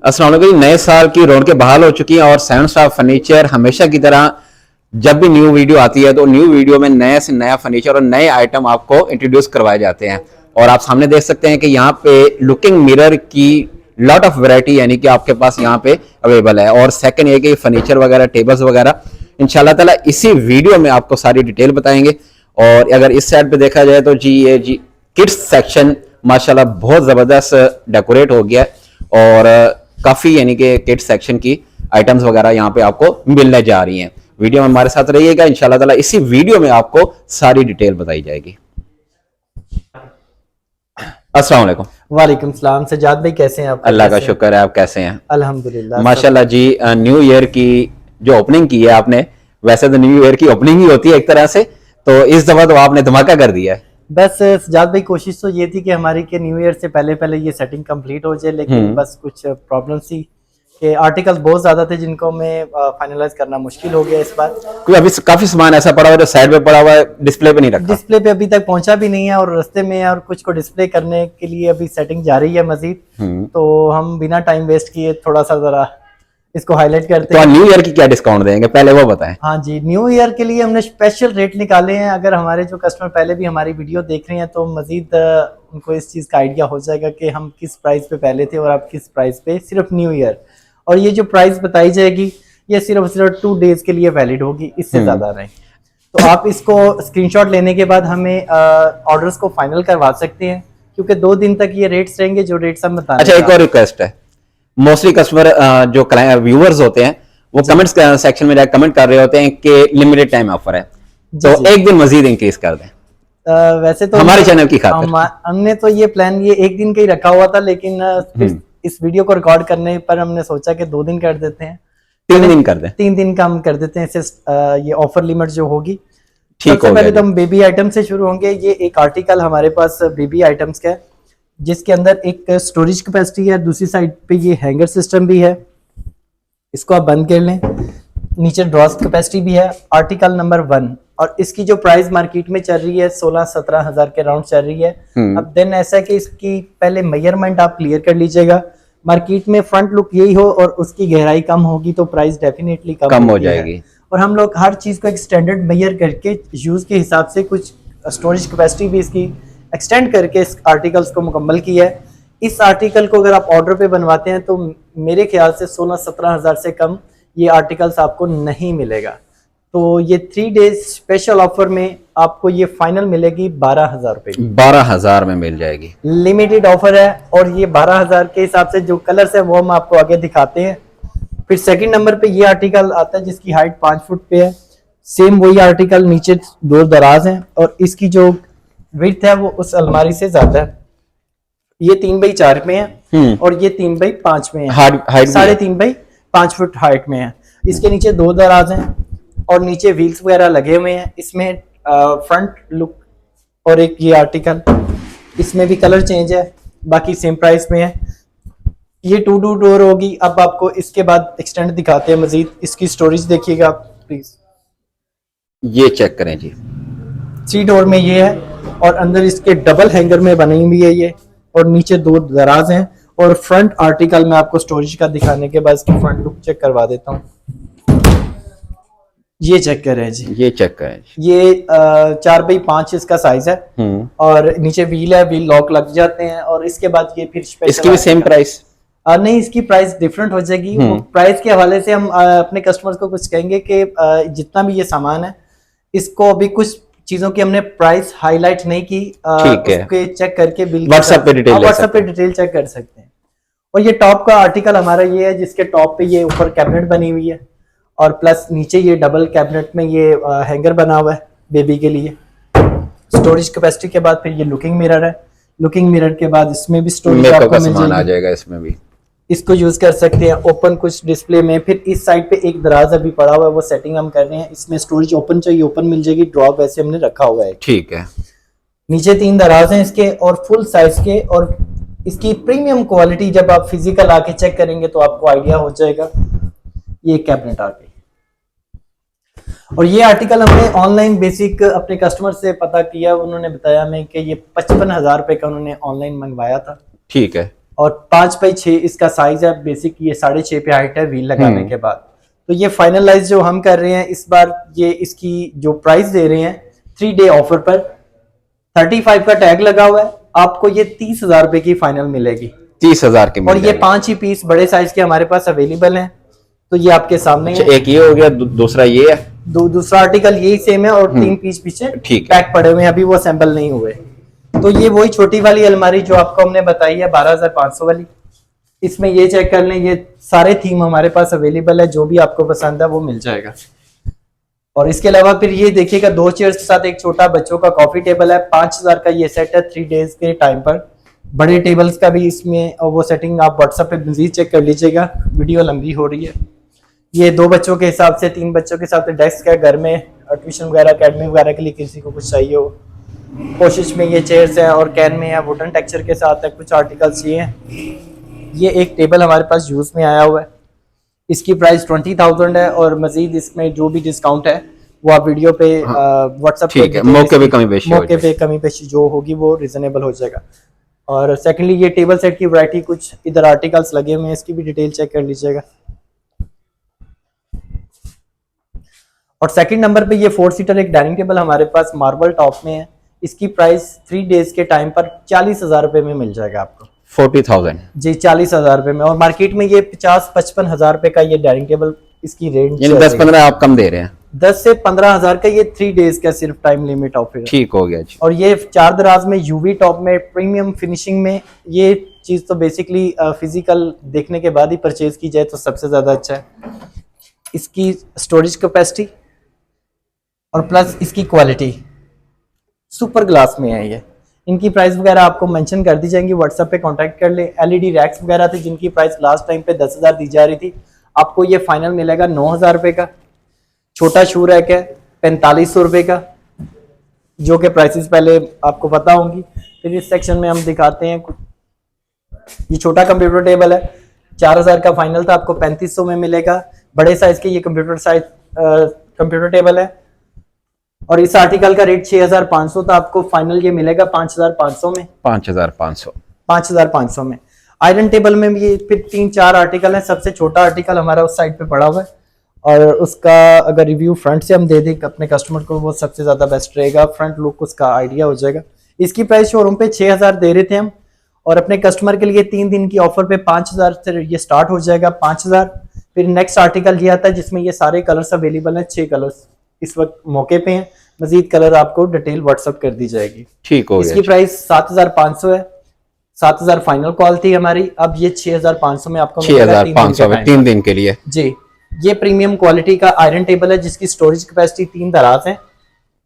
अस्सलाम वालेकुम। नए साल की रौनकें बहाल हो चुकी हैं और सेवन स्टार फर्नीचर हमेशा की तरह जब भी न्यू वीडियो आती है तो न्यू वीडियो में नया से नया फर्नीचर और नए आइटम आपको इंट्रोड्यूस करवाए जाते हैं। और आप सामने देख सकते हैं कि यहाँ पे लुकिंग मिरर की लॉट ऑफ वैरायटी यानी कि आपके पास यहाँ पे अवेलेबल है। और सेकंड ये कि फर्नीचर वगैरह टेबल्स वगैरह इंशाल्लाह ताला इसी वीडियो में आपको सारी डिटेल बताएंगे। और अगर इस साइड पे देखा जाए तो जी किड्स सेक्शन माशाल्लाह बहुत जबरदस्त डेकोरेट हो गया है और काफी यानी कि किड्स सेक्शन की आइटम्स वगैरह यहाँ पे आपको मिलने जा रही हैं। वीडियो में हमारे साथ रहिएगा, इंशाल्लाह ताला इसी वीडियो में आपको सारी डिटेल बताई जाएगी। अस्सलाम वालेकुम। वालेकुम सलाम। सजाद भाई कैसे हैं आप? अल्लाह का शुक्र है, आप कैसे हैं? अल्हम्दुलिल्लाह माशाल्लाह जी। न्यू ईयर की जो ओपनिंग की है आपने, वैसे तो न्यू ईयर की ओपनिंग ही होती है एक तरह से, तो इस दफा तो आपने धमाका कर दिया है। बस सजाद भाई कोशिश तो ये थी कि हमारी के न्यू ईयर से पहले पहले ये सेटिंग कंप्लीट हो जाए, लेकिन बस कुछ प्रॉब्लम्स थी कि आर्टिकल्स बहुत ज्यादा थे जिनको मैं फाइनलाइज करना मुश्किल हो गया इस बार। कोई अभी काफी सामान ऐसा पड़ा हुआ है जो साइड पे पड़ा हुआ है, डिस्प्ले पे नहीं रखा। डिस्प्ले पे अभी तक पहुंचा भी नहीं है और रास्ते में है और कुछ को डिस्प्ले करने के लिए अभी सेटिंग जा रही है मजीद। तो हम बिना टाइम वेस्ट किए थोड़ा सा जरा इसको हाईलाइट करते हैं। तो न्यू ईयर की क्या डिस्काउंट देंगे पहले वो बताएं। हाँ जी, न्यू ईयर के लिए हमने स्पेशल रेट निकाले हैं। अगर हमारे जो कस्टमर पहले भी हमारी वीडियो देख रहे हैं तो मजीद उनको इस चीज़ का आइडिया हो जाएगा कि हम किस प्राइस पे पहले थे और अब किस प्राइस पे सिर्फ न्यू ईयर। और ये जो प्राइस बताई जाएगी ये सिर्फ 2 डेज के लिए वैलिड होगी, इससे ज़्यादा नहीं। तो आप इसको स्क्रीनशॉट लेने के बाद हमें ऑर्डर्स को फाइनल करवा सकते हैं, क्योंकि 2 दिन तक ये रेट्स रहेंगे जो रेट्स हम बताएंगे। अच्छा, एक और रिक्वेस्ट है। मोस्टली कस्टमर जो व्यूअर्स होते हैं वो कमेंट्स सेक्शन में जाकर कमेंट कर रहे होते हैं कि लिमिटेड टाइम ऑफर है, तो एक दिन मजीद इंक्रीज कर दें। वैसे तो हमारे चैनल की खातिर हमने तो ये प्लान ये एक दिन का ही रखा हुआ था, लेकिन फिर इस वीडियो को रिकॉर्ड करने पर हमने सोचा कि 2 दिन कर देते हैं, 3 दिन कर दें। 3 दिन का हम कर देते हैं। ये ऑफर लिमिट जो होगी, ठीक सबसे हो पहले गया। तो हम बेबी आइटम से शुरू होंगे। ये एक आर्टिकल हमारे पास बेबी आइटम्स का है जिसके अंदर एक स्टोरेज कैपेसिटी है, दूसरी साइड पे ये हैंगर सिस्टम भी है। इसको आप बंद कर लें। नीचे ड्रॉस कैपेसिटी भी है। आर्टिकल नंबर 1 और इसकी जो प्राइस मार्केट में चल रही है 16-17 हजार के राउंड चल रही है। अब देन ऐसा है कि इसकी पहले मेजरमेंट आप क्लियर कर लीजिएगा। मार्केट में फ्रंट लुक यही हो और उसकी गहराई कम होगी तो प्राइस डेफिनेटली कम हो जाएगी। और हम लोग हर चीज को एक स्टैंडर्ड मेजर करके यूज के हिसाब से कुछ स्टोरेज कैपेसिटी भी इसकी एक्सटेंड करके इस आर्टिकल्स को मुकम्मल किया है। इस आर्टिकल को अगर आप ऑर्डर पे बनवाते हैं तो मेरे ख्याल से 16-17 हजार से कम ये आर्टिकल्स आपको नहीं मिलेगा। तो ये 3 डेज स्पेशल ऑफर में आपको ये फाइनल मिलेगी 12,000 रुपए। 12,000 में मिल जाएगी। लिमिटेड ऑफर है और ये 12,000 के हिसाब से जो कलर्स है वो हम आपको आगे दिखाते हैं। फिर सेकंड नंबर पे ये आर्टिकल आता है जिसकी हाइट 5 फुट पे है। सेम वही आर्टिकल, नीचे 2 दराज हैं और इसकी जो विड्थ है वो उस अलमारी से ज्यादा है। ये 3x4 में है और ये 3x5 में है। हाइट 3.5x5 फुट हाइट में है। इसके नीचे 2 दराज हैं और नीचे व्हील्स वगैरह लगे हुए हैं। इसमें फ्रंट लुक और एक ये आर्टिकल, इसमें भी कलर चेंज है, बाकी सेम प्राइस में है। ये 2 डोर होगी। अब आपको इसके बाद एक्सटेंड दिखाते हैं मजीद। इसकी स्टोरेज देखिएगा आप प्लीज। ये चेक करें जी। 3 डोर में ये है और अंदर इसके डबल हैंगर में बनी हुई है ये, और नीचे 2 दराज हैं। और फ्रंट आर्टिकल में आपको स्टोरेज का दिखाने के बाद इसकी फ्रंट लुक चेक करवा देता हूँ। ये चेक करें जी। ये चेक करें जी। ये 4x5 इसका साइज है और नीचे व्हील है, व्हील लॉक लग जाते हैं। और इसके बाद ये फिर स्पेशल, इसकी भी सेम प्राइस नहीं, इसकी प्राइस डिफरेंट हो जाएगी। प्राइस के हवाले से हम अपने कस्टमर्स को कुछ कहेंगे कि जितना भी ये सामान है इसको अभी कुछ चीजों की हमने प्राइस हाईलाइट नहीं की, उसके चेक करके बिल व्हाट्सएप पे डिटेल चेक कर सकते हैं। और ये टॉप का आर्टिकल हमारा ये है जिसके टॉप पे ये ऊपर कैबिनेट बनी हुई है और प्लस नीचे ये डबल कैबिनेट में ये हैंगर बना हुआ है बेबी के लिए। स्टोरेज कैपेसिटी के बाद फिर ये लुकिंग मिरर है। लुकिंग मिरर के बाद इसमें भी स्टोरेज आपको मिल जाएगी, आ जाएगा। इसमें भी इसको यूज कर सकते हैं ओपन कुछ डिस्प्ले में। फिर इस साइड पे एक दराज अभी पड़ा हुआ है, वो सेटिंग हम कर रहे हैं। इसमें स्टोरेज ओपन चाहिए ओपन मिल जाएगी, ड्रॉप वैसे हमने रखा हुआ है। ठीक है। नीचे 3 दराज हैं इसके और फुल साइज के। और इसकी प्रीमियम क्वालिटी जब आप फिजिकल आके चेक करेंगे तो आपको आइडिया हो जाएगा। ये कैबिनेट आ गई। और ये आर्टिकल हमने ऑनलाइन बेसिक अपने कस्टमर से पता किया, उन्होंने बताया हमें कि ये 55,000 रुपए का उन्होंने ऑनलाइन मंगवाया था। ठीक है। और 5x6 इसका साइज है, बेसिक ये 6.5 पे हाइट है व्हील लगाने के बाद। तो ये फाइनलाइज जो हम कर रहे हैं इस बार, ये इसकी जो प्राइस दे रहे हैं 3 डे ऑफर पर, 35 का टैग लगा हुआ है, आपको ये 30,000 रुपए की फाइनल मिलेगी। 30,000 के और ये 5 ही पीस बड़े साइज के हमारे पास अवेलेबल हैं, तो ये आपके सामने है। एक ये हो गया, दूसरा ये है, दूसरा आर्टिकल यही सेम है और 3 पीस पीछे ठीक पैक पड़े हुए हैं, अभी वो असेंबल नहीं हुए। तो ये वही छोटी वाली अलमारी जो आपको हमने बताई है 12,500 वाली, इसमें ये चेक कर लें, ये सारे थीम हमारे पास अवेलेबल है, जो भी आपको पसंद है वो मिल जाएगा। और इसके अलावा फिर ये देखिएगा 2 चेयर्स के साथ एक छोटा बच्चों का कॉफी टेबल है, 5,000 का ये सेट है 3 डेज के टाइम पर। बड़े टेबल्स का भी इसमें और वो सेटिंग आप व्हाट्सएप पे मजीद चेक कर लीजिएगा, वीडियो लंबी हो रही है। ये 2 बच्चों के हिसाब से, 3 बच्चों के हिसाब से डेस्क है, घर में ट्यूशन वगैरह अकेडमी वगैरह के लिए किसी को कुछ चाहिए हो। कोशिश में ये चेयर्स है और कैन में है, वुडन टेक्सचर के साथ है, कुछ आर्टिकल्स चाहिए। ये एक टेबल हमारे पास यूज में आया हुआ है, इसकी प्राइस 20,000 है और मजीद इसमें जो भी डिस्काउंट है वो आप वीडियो पे व्हाट्सएप ठीक है, मौके पे कमी पेशी जो होगी वो रिजनेबल हो जाएगा। और सेकेंडली ये टेबल सेट की वैरायटी, कुछ इधर आर्टिकल्स लगे हुए हैं, इसकी भी डिटेल चेक कर लीजिएगा। और सेकंड नंबर पे ये 4 सीटर एक डाइनिंग टेबल हमारे पास मार्बल टॉप में है, इसकी प्राइस 3 डेज के टाइम पर 40,000 रुपए में मिल जाएगा आपको। 40,000 जी, 40,000 रुपए में। और मार्केट में ये 50-55 रुपए का ये डाइनिंग टेबल इसकी रेंज, यानी 10-15 आप कम दे रहे हैं। 10 से 15,000 का ये 3 डेज का सिर्फ टाइम लिमिट ऑफर है। ठीक हो गया जी। और ये 4 दराज में यूवी टॉप में प्रीमियम फिनिशिंग में, ये चीज तो बेसिकली फिजिकल देखने के बाद ही परचेज की जाए तो सबसे ज्यादा अच्छा है। इसकी स्टोरेज कैपेसिटी और प्लस इसकी क्वालिटी सुपर ग्लास में है ये। इनकी प्राइस वगैरह आपको मेंशन कर दी जाएंगी, व्हाट्सएप पे कांटेक्ट कर ले। एलईडी रैक्स वगैरह थी जिनकी प्राइस लास्ट टाइम पे 10,000 दी जा रही थी, आपको ये फाइनल मिलेगा 9,000 रुपए का। छोटा शू रैक है 4500 रुपए का, जो कि प्राइसेस पहले आपको पता होंगी। फिर इस सेक्शन में हम दिखाते हैं कुछ, ये छोटा कंप्यूटर टेबल है, 4,000 का फाइनल था, आपको 3500 में मिलेगा। बड़े साइज के ये कंप्यूटर टेबल है और इस आर्टिकल का रेट 6,500 था, आपको फाइनल ये मिलेगा 5,500 में। 5,500 में। आयरन टेबल में भी ये फिर 3-4 आर्टिकल है, सबसे छोटा आर्टिकल हमारा उस साइड पे पड़ा हुआ है और उसका अगर रिव्यू फ्रंट से हम दे दें अपने कस्टमर को वो सबसे ज्यादा बेस्ट रहेगा, फ्रंट लुक उसका आइडिया हो जाएगा। इसकी प्राइस शोरूम पे 6,000 दे रहे थे हम, और अपने कस्टमर के लिए 3 दिन की ऑफर पे 5,000 से ये स्टार्ट हो जाएगा, 5,000। फिर नेक्स्ट आर्टिकल ये आता है जिसमें ये सारे कलर्स अवेलेबल हैं, 6 कलर्स इस वक्त मौके पे हैं, मजीद कलर आपको डिटेल व्हाट्सअप कर दी जाएगी। ठीक हो गया। इसकी प्राइस 7,500 है, 7,000 फाइनल कॉल थी हमारी, अब ये 6,500 में आपको 6,500 में 3 दिन के लिए जी। ये प्रीमियम क्वालिटी का आयरन टेबल है जिसकी स्टोरेज कैपेसिटी 3 दराज है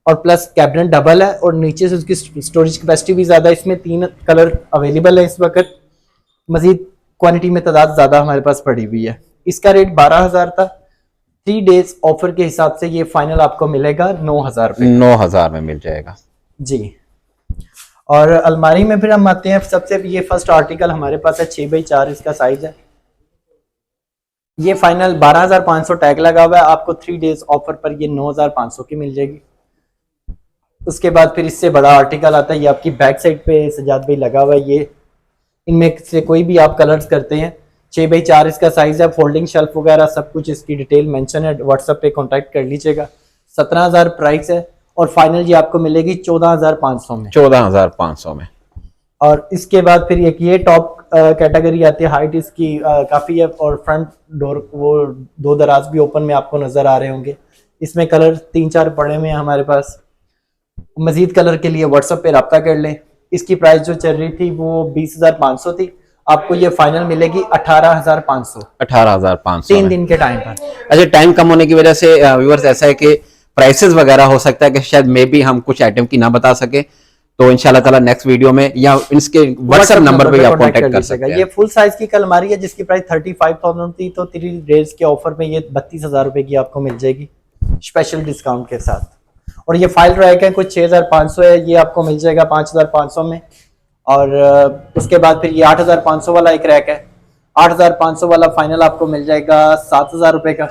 और प्लस कैबिनेट डबल है और नीचे से उसकी स्टोरेज कैपेसिटी भी ज्यादा है। इसमें 3 कलर अवेलेबल है इस वक्त, मजीद क्वांटिटी में तादाद ज्यादा हमारे पास पड़ी हुई है। इसका रेट 12,000 था, 3 डेज ऑफर के हिसाब से ये फाइनल आपको मिलेगा 9,000 रुपए। 9,000 में मिल जाएगा जी। और अलमारी में फिर हम आते हैं, सबसे ये फर्स्ट आर्टिकल हमारे पास है 6x4 इसका साइज है, ये फाइनल 12,500 टैग लगा हुआ है, आपको 3 डेज ऑफर पर ये 9,500 की मिल जाएगी। उसके बाद फिर इससे बड़ा आर्टिकल आता है, ये आपकी बैक साइड पे सजाद भाई लगा हुआ है, ये इनमें से कोई भी आप कलर्स करते हैं, 6x4 इसका साइज है, फोल्डिंग शेल्फ वगैरह सब कुछ इसकी डिटेल मेंशन है, व्हाट्सएप पे कांटेक्ट कर लीजिएगा। 17,000 प्राइस है और फाइनल ये आपको मिलेगी 14,500 में। 14,500 में। और इसके बाद फिर एक ये टॉप कैटेगरी आती है, हाइट इसकी काफी है और फ्रंट डोर वो 2 दराज भी ओपन में आपको नजर आ रहे होंगे। इसमें कलर 3-4 पड़े हुए हैं हमारे पास, मजीद कलर के लिए व्हाट्सएप पे रब्ता कर लें। इसकी प्राइस जो चल रही थी वो 20,500 थी, आपको ये फाइनल मिलेगी 18,500। 18,500 3 दिन के टाइम पर। अच्छा, टाइम कम होने की वजह से व्यूअर्स ऐसा है कि प्राइसेस वगैरह हो सकता है कि शायद मे भी हम कुछ आइटम की ना बता सके, तो इंशाल्लाह ताला नेक्स्ट वीडियो में या इसके व्हाट्सएप नंबर पे आप कांटेक्ट कर सकते हैं। ये फुल साइज की अलमारी है जिसकी प्राइस 35,000 थी, तो 3 डेज के ऑफर में ये 32,000 रुपए की आपको मिल जाएगी स्पेशल डिस्काउंट के साथ। और ये फाइल रैक है, कुछ 6,500 है, ये आपको मिल जाएगा 5,500 में। और उसके बाद फिर ये 8,500 वाला एक रैक है, 8,500 वाला फाइनल आपको मिल जाएगा 7,000 रुपए का।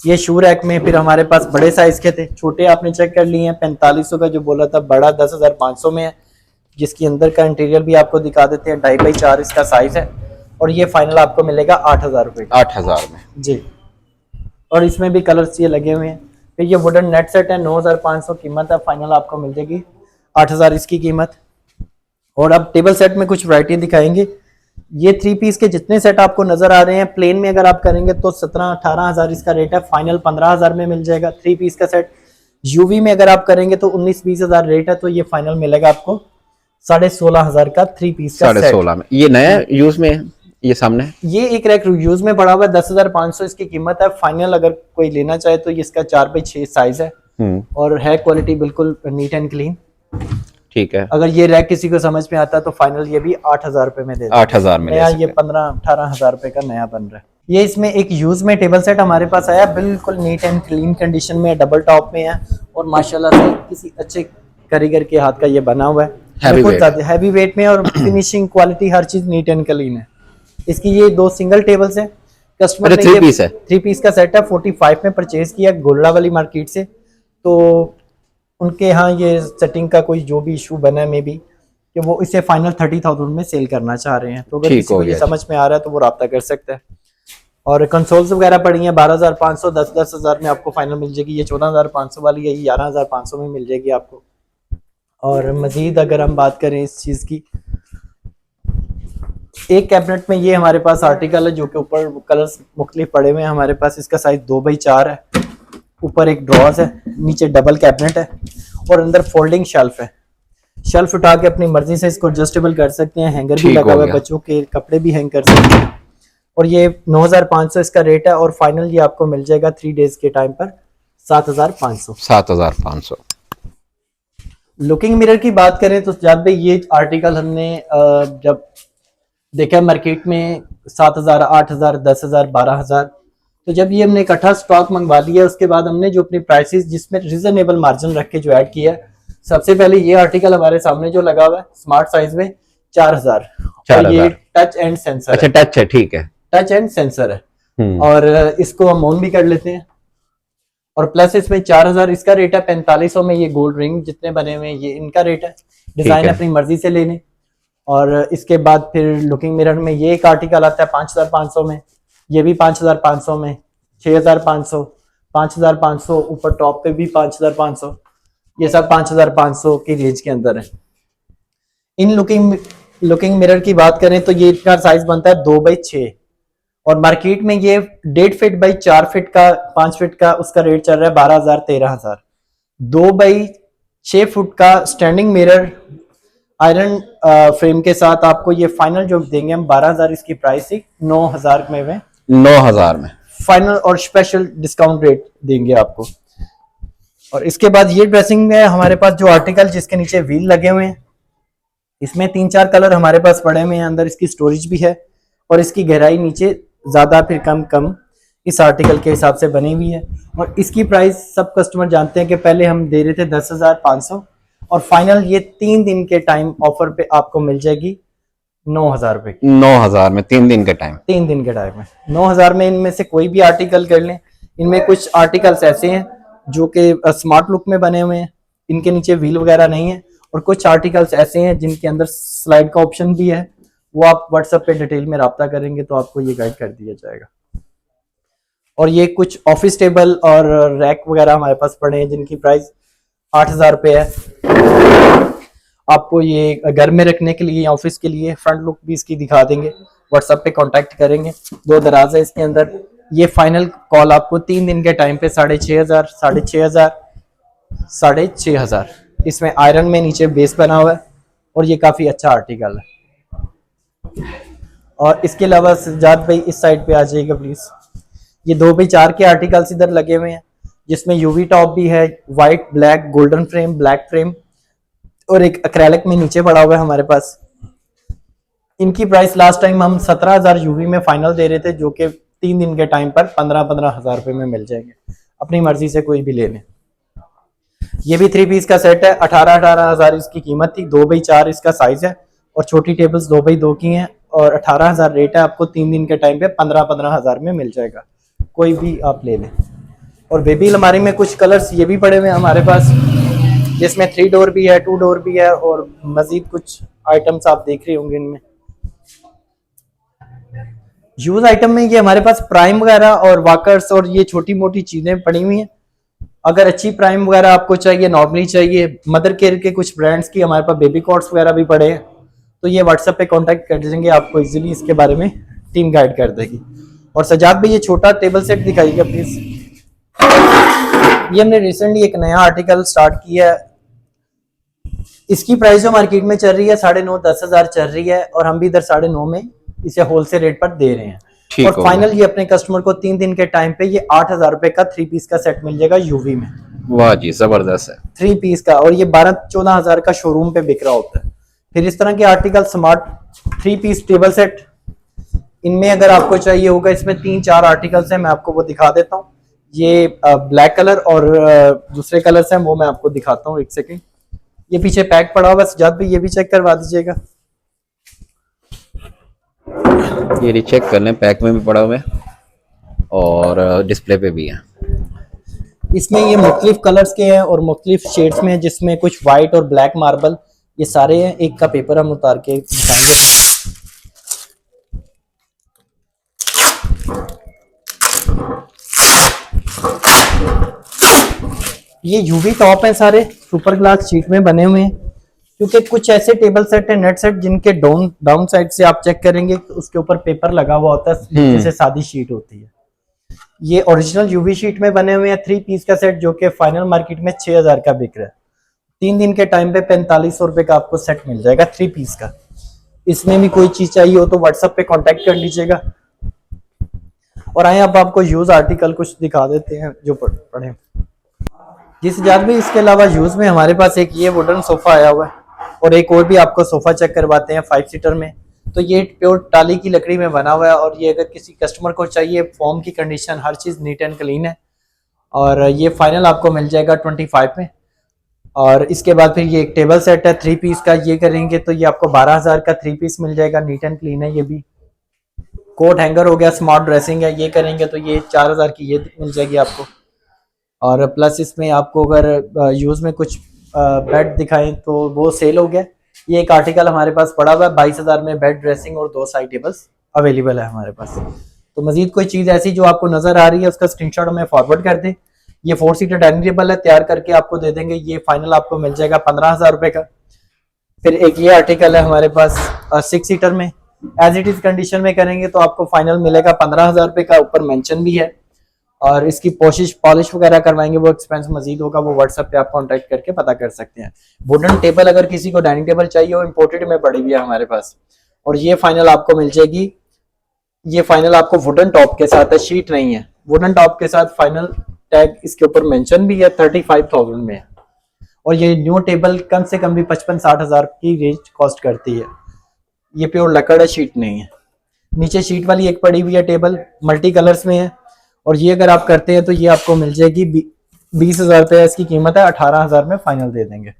ये शू रैक में फिर हमारे पास बड़े साइज के थे, छोटे आपने चेक कर लिए हैं 4500 का जो बोला था, बड़ा 10,500 में है। जिसके अंदर का इंटीरियर भी आपको दिखा देते हैं। 2.5x4 इसका साइज है और ये फाइनल आपको मिलेगा 8,000 रुपये का। 8,000 में जी। और इसमें भी कलर्स ये लगे हुए हैं। फिर ये वुडन नेट सेट है, 9,500 कीमत है, फाइनल आपको मिल जाएगी 8,000 इसकी कीमत। और अब टेबल सेट में कुछ वैरायटी दिखाएंगे। ये 3 पीस के जितने सेट आपको नजर आ रहे हैं, प्लेन में अगर आप करेंगे तो 17-18,000 इसका रेट है, फाइनल 15,000 में मिल जाएगा 3 पीस का सेट। यूवी में अगर आप करेंगे तो 19-20,000 रेट है, तो ये फाइनल मिलेगा आपको 16,500 का 3 पीस का सेट। 16,500 में। ये नया यूज में है, ये सामने ये एक रैक यूज में पड़ा हुआ है, 10,500 इसकी कीमत है। फाइनल अगर कोई लेना चाहे तो इसका 4x6 साइज है और है क्वालिटी बिल्कुल नीट एंड क्लीन। ठीक है। अगर ये रैक किसी को समझ में आता है तो फाइनल ये भी 8,000 रुपए में दे 8,000 में नया, ये 15-18,000 रुपए का नया बन रहा है। ये इसमें एक यूज में टेबल सेट हमारे पास आया, बिल्कुल नीट एंड क्लीन कंडीशन में, डबल टॉप में है और माशाल्लाह से किसी अच्छे कारीगर के हाथ का ये बना हुआ है। हैवी वेट में और फिनिशिंग क्वालिटी हर चीज नीट एंड क्लीन है। इसकी ये 2 सिंगल टेबल्स है। कस्टमर ने 3 पीस है, 3 पीस का सेट है, 45 में परचेज किया गोल्डा वाली मार्केट से। तो उनके यहाँ ये सेटिंग का कोई जो भी इशू बना है मे बी कि वो इसे फाइनल 30,000 में सेल करना चाह रहे हैं, तो अगर किसी को ये समझ में आ रहा है तो वो राब्ता कर सकता है। और कंसोल्स वगैरह पड़ी हैं 12,500, 10,000 में आपको फाइनल मिल जाएगी। ये 14,500 वाली है, ये 11,500 में मिल जाएगी आपको। और मजीद अगर हम बात करें इस चीज की, एक कैबिनेट में ये हमारे पास आर्टिकल है जो कि ऊपर कलर्स मुख्तलिफ पड़े हुए हैं हमारे पास। इसका साइज 2x4 है, ऊपर एक ड्रॉज है, नीचे डबल कैबिनेट है और अंदर फोल्डिंग शेल्फ है। शेल्फ उठा के अपनी मर्जी से इसको एडजस्टेबल कर सकते हैं, हैंगर भी लगा हुआ है, बच्चों के कपड़े भी हैंग कर सकते हैं। और ये 9,500 इसका रेट है और फाइनल ये आपको मिल जाएगा 3 डेज के टाइम पर 7,500। 7,500। लुकिंग मिरर की बात करें तो जब भी ये आर्टिकल हमने जब देखा मार्केट में 7,000, 8,000, 10,000, 12,000, तो जब ये हमने इकट्ठा स्टॉक मंगवा लिया उसके बाद हमने जो अपनी प्राइसेस जिसमें रिजनेबल मार्जिन रख के जो ऐड किया, सबसे पहले ये आर्टिकल हमारे सामने जो लगा हुआ है स्मार्ट साइज में 4,000। और ये टच एंड सेंसर। अच्छा, टच है, ठीक है, टच एंड सेंसर है और इसको हम ऑन भी कर लेते हैं। और प्लस इसमें 4,000 इसका रेट है, 4500 में ये गोल्ड रिंग जितने बने हुए हैं ये इनका रेट है, डिजाइन अपनी मर्जी से लेने। और इसके बाद फिर लुकिंग मिरर में ये एक आर्टिकल आता है 5,500 में, ये भी 5,500 में, 6,500, 5,500, ऊपर टॉप पे भी 5,500, ये सब 5,500 की रेंज के अंदर है। इन लुकिंग मिरर की बात करें तो ये इनका साइज बनता है 2x6 और मार्केट में ये 1.5 फीट बाई 4 फीट का 5 फीट का उसका रेट चल रहा है 12,000 13,000। 2x6 फुट का स्टैंडिंग मिरर आयरन फ्रेम के साथ आपको ये फाइनल जो देंगे हम 12,000 इसकी प्राइस थी, 9,000 में 9,000 में फाइनल और स्पेशल डिस्काउंट रेट देंगे आपको। और इसके बाद ये ड्रेसिंग में हमारे पास जो आर्टिकल जिसके नीचे व्हील लगे हुए हैं, इसमें 3-4 कलर हमारे पास पड़े हुए हैं। अंदर इसकी स्टोरेज भी है और इसकी गहराई नीचे ज्यादा फिर कम इस आर्टिकल के हिसाब से बनी हुई है। और इसकी प्राइस सब कस्टमर जानते हैं कि पहले हम दे रहे थे 10,500 और फाइनल ये 3 दिन के टाइम ऑफर पे आपको मिल जाएगी 9,000 रुपए की। 9,000 में 3 दिन के टाइम, 3 दिन के टाइम में 9,000 में इनमें से कोई भी आर्टिकल कर लें। इनमें कुछ आर्टिकल्स ऐसे हैं जो कि स्मार्ट लुक में बने हुए हैं, इनके नीचे व्हील वगैरह नहीं है। और कुछ आर्टिकल्स ऐसे हैं जिनके अंदर स्लाइड का ऑप्शन भी है, वो आप व्हाट्सएप पे डिटेल में राब्ता करेंगे तो आपको ये गाइड कर दिया जाएगा। और ये कुछ ऑफिस टेबल और रैक वगैरह हमारे पास पड़े हैं जिनकी प्राइस 8,000 रुपये है। आपको ये घर में रखने के लिए, ऑफिस के लिए, फ्रंट लुक भी इसकी दिखा देंगे, व्हाट्सएप पे कांटेक्ट करेंगे। 2 दराज है इसके अंदर। ये फाइनल कॉल आपको 3 दिन के टाइम पे 6,500, 6,500, 6,500। इसमें आयरन में नीचे बेस बना हुआ है और ये काफी अच्छा आर्टिकल है। और इसके अलावा सज्जाद भाई इस साइड पे आ जाइएगा प्लीज। ये 2x4 के आर्टिकल्स इधर लगे हुए हैं जिसमें यूवी टॉप भी है, white, black, golden frame, black frame और एक एक्रेलिक में नीचे पड़ा हुआ है हमारे पास। इनकी प्राइस लास्ट टाइम हम 17,000 यूवी में फाइनल दे रहे थे, जो कि 3 दिन के टाइम पर 15,000 रुपए में मिल जाएंगे, अपनी मर्जी से कोई भी ले लें। ये भी 3 पीस का सेट है, 18,000 इसकी कीमत थी, 2x4 इसका साइज है और छोटी टेबल्स 2x2 की हैं और 18,000 रेट है। आपको 3 दिन के टाइम पे 15,000 में मिल जाएगा, कोई भी आप ले लें। और बेबी अलमारी में कुछ कलर्स ये भी पड़े हुए हैं हमारे पास। जिसमें 3 डोर भी है, 2 डोर भी है, और मजीद कुछ आइटम्स आप देख रहे होंगे इनमें। यूज आइटम में ये हमारे पास प्राइम वगैरह और वाकर्स और ये छोटी मोटी चीजें पड़ी हुई हैं। अगर अच्छी प्राइम वगैरह आपको चाहिए, नॉर्मली चाहिए, मदर केयर के कुछ ब्रांड्स की हमारे पास बेबी कॉट्स वगैरह भी पड़े हैं, तो ये व्हाट्सएप पे कांटेक्ट कर देंगे, आपको इजीली इसके बारे में टीम गाइड कर देगी। और सजाद भी ये छोटा टेबल सेट दिखाइएगा प्लीज। ये हमने रिसेंटली एक नया आर्टिकल स्टार्ट किया है। इसकी प्राइस जो मार्केट में चल रही है 9,500-10,000 चल रही है, और हम भी इधर 9,500 में इसे होलसेल रेट पर दे रहे हैं। ठीक और हो फाइनल ये अपने कस्टमर को 3 दिन के टाइम पे ये 8,000 रुपए का 3 पीस का सेट मिल जाएगा यूवी में। वाह जी, जबरदस्त है। 3 पीस का, और ये 12-14 हजार का शोरूम पे बिक रहा होता है। फिर इस तरह के article smart 3 piece table set, इनमें अगर आपको चाहिए होगा, इसमें 3-4 आर्टिकल्स हैं, मैं आपको वो दिखा देता हूँ। ये ब्लैक कलर और दूसरे कलर्स हैं, वो मैं आपको दिखाता हूँ, एक सेकेंड। ये पीछे पैक पड़ा हुआ है सजाद भाई, ये भी चेक करवा दीजिएगा। ये रीचेक कर लें, पैक में भी पड़ा हुआ है और डिस्प्ले पे भी है। इसमें ये मुख्तलिफ कलर्स के हैं और मुख्तलिफ शेड्स में हैं, जिसमें कुछ वाइट और ब्लैक मार्बल ये सारे हैं। एक का पेपर हम उतार के दिखाएंगे। ये यूवी टॉप है, सारे सुपर ग्लास शीट में बने हुए हैं, क्योंकि कुछ ऐसे टेबल सेट है, नेट सेट, जिनके डाउन साइड से आप चेक करेंगे तो उसके ऊपर पेपर लगा हुआ होता है, जैसे सादी शीट होती है। ये ओरिजिनल यूवी शीट में बने हुए हैं 3 पीस का सेट, जो कि फाइनल मार्केट में 6,000 का बिक रहा है। 3 दिन के टाइम पे 4500 रुपए का आपको सेट मिल जाएगा 3 पीस का। इसमें भी कोई चीज चाहिए हो तो व्हाट्सएप पे कांटेक्ट कर लीजिएगा। और आए अब आपको यूज आर्टिकल कुछ दिखा देते हैं जो पढ़े। जिस जात में इसके अलावा यूज में हमारे पास एक ये वुडन सोफा आया हुआ है, और एक और भी आपको सोफा चेक करवाते हैं 5 सीटर में। तो ये प्योर टाली की लकड़ी में बना हुआ है, और ये अगर किसी कस्टमर को चाहिए, फॉर्म की condition her cheese neat and clean है, और ये फाइनल आपको मिल जाएगा 25 में। और इसके बाद फिर ये एक टेबल सेट है 3 पीस का, ये करेंगे तो ये आपको 12,000 का 3 पीस मिल जाएगा, नीट एंड क्लीन है। ये भी कोट हैंगर हो गया, स्मार्ट ड्रेसिंग है, ये करेंगे तो ये 4,000 की ये मिल जाएगी आपको। और प्लस इसमें आपको अगर यूज़ में कुछ बेड दिखाएं तो वो सेल हो गया। ये एक आर्टिकल हमारे पास पड़ा हुआ है 22,000 में, बेड ड्रेसिंग और 2 साइड टेबल्स अवेलेबल है हमारे पास। तो मजीद कोई चीज़ ऐसी जो आपको नजर आ रही है उसका स्क्रीनशॉट हमें फॉरवर्ड कर दें। ये 4 सीटर डाइनिंग टेबल है, तैयार करके आपको दे देंगे, ये फाइनल आपको मिल जाएगा 15,000 रुपए का। फिर एक ये आर्टिकल है हमारे पास 6 सीटर में, एज इट इज कंडीशन में करेंगे तो आपको फाइनल मिलेगा 15,000 रुपए का, ऊपर मेंशन भी है। और इसकी पॉलिश वगैरह करवाएंगे, वो एक्सपेंस मजीद होगा, वो व्हाट्सएप पे आप कांटेक्ट करके पता कर सकते हैं। वुडन टेबल अगर किसी को डाइनिंग टेबल चाहिए हो, इंपोर्टेड में पड़ी हुई है हमारे पास, और ये फाइनल आपको मिल जाएगी। ये फाइनल आपको वुडन टॉप के साथ है, शीट नहीं है, वुडन टॉप के साथ फाइनल टैग इसके ऊपर मेंशन भी है, 35,000 में है। और ये न्यू टेबल कम से कम भी 55-60 हजार की रेंज कॉस्ट करती है। ये प्योर लकड़ है, शीट नहीं है। नीचे शीट वाली एक पड़ी हुई है टेबल, मल्टी कलर्स में है, और ये अगर आप करते हैं तो ये आपको मिल जाएगी 20,000 रुपये इसकी कीमत है, 18,000 में फाइनल दे देंगे।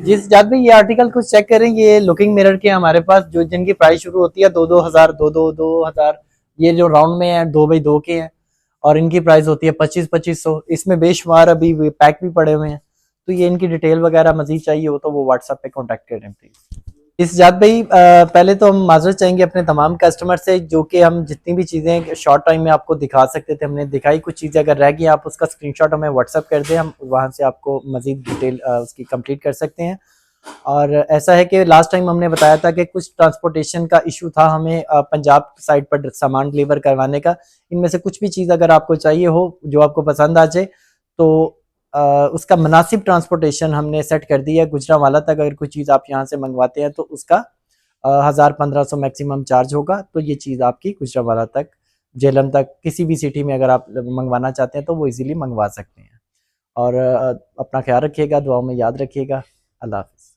जिस जात में ये आर्टिकल कुछ चेक करें, ये लुकिंग मिरर के हमारे पास, जो जिनकी प्राइस शुरू होती है 2-2 हजार, 2-2 हजार, ये जो राउंड में है 2x2 के हैं, और इनकी प्राइस होती है 25-2500। इसमें बेशुमार अभी पैक भी पड़े हुए हैं, तो ये इनकी डिटेल वगैरह मजीद चाहिए हो तो वो व्हाट्सएप पे कॉन्टेक्ट करें प्लीज। इस जात भाई पहले तो हम माजरत चाहेंगे अपने तमाम कस्टमर से, जो कि हम जितनी भी चीज़ें शॉर्ट टाइम में आपको दिखा सकते थे हमने दिखाई। कुछ चीज़ें अगर रह गई आप उसका स्क्रीनशॉट हमें व्हाट्सएप कर दें, हम वहाँ से आपको मजीद डिटेल उसकी कंप्लीट कर सकते हैं। और ऐसा है कि लास्ट टाइम हमने बताया था कि कुछ ट्रांसपोर्टेशन का इशू था हमें पंजाब साइड पर सामान डिलीवर करवाने का। इनमें से कुछ भी चीज़ अगर आपको चाहिए हो जो आपको पसंद आ जाए तो उसका मुनासिब ट्रांसपोर्टेशन हमने सेट कर दिया है। गुजरांवाला तक अगर कोई चीज़ आप यहाँ से मंगवाते हैं तो उसका 1,000-1,500 मैक्सिमम चार्ज होगा। तो ये चीज़ आपकी गुजरांवाला तक, जेलम तक, किसी भी सिटी में अगर आप मंगवाना चाहते हैं तो वो इजीली मंगवा सकते हैं। और अपना ख्याल रखिएगा, दुआओं में याद रखिएगा। अल्लाह हाफ़िज़।